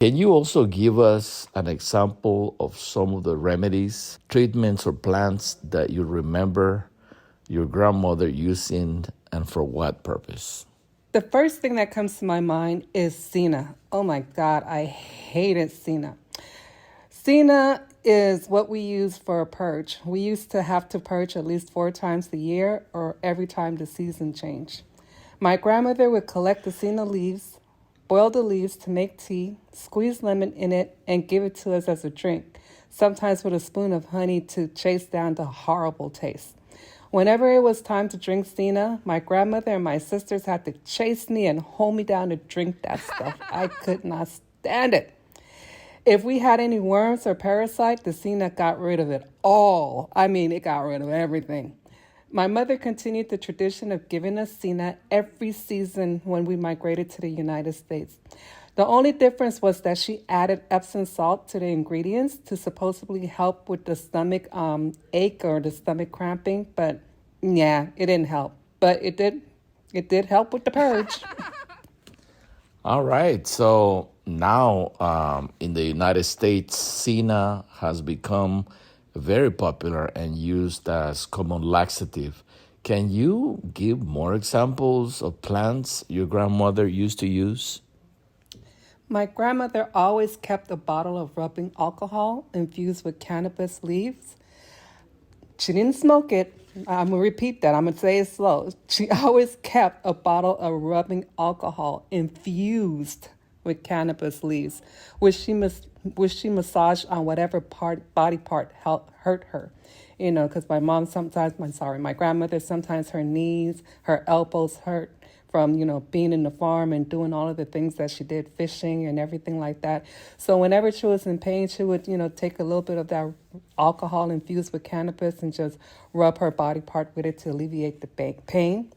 Can you also give us an example of some of the remedies, treatments, or plants that you remember your grandmother using and for what purpose? The first thing that comes to my mind is Senna. Oh my God, I hated Senna. Cena is what we use for a purge. We used to have to purge at least 4 times a year or every time the season changed. My grandmother would collect the Cena leaves, boil the leaves to make tea, squeeze lemon in it, and give it to us as a drink, sometimes with a spoon of honey to chase down the horrible taste. Whenever it was time to drink Cena, my grandmother and my sisters had to chase me and hold me down to drink that stuff. I could not stand it. If we had any worms or parasites, the Senna got rid of it all. I mean, it got rid of everything. My mother continued the tradition of giving us Senna every season when we migrated to the United States. The only difference was that she added epsom salt to the ingredients to supposedly help with the stomach ache or the stomach cramping, but yeah, it didn't help. But it did help with the purge. All right. So now in the United States, Senna has become very popular and used as common laxative. Can you give more examples of plants your grandmother used to use? My grandmother always kept a bottle of rubbing alcohol infused with cannabis leaves. She didn't smoke it. I'm going to repeat that. I'm going to say it slow. She always kept a bottle of rubbing alcohol infused with cannabis leaves, which she massaged on whatever body part hurt her. Because my grandmother, sometimes her knees, her elbows hurt from, being in the farm and doing all of the things that she did, fishing and everything like that. So whenever she was in pain, she would, take a little bit of that alcohol infused with cannabis and just rub her body part with it to alleviate the pain.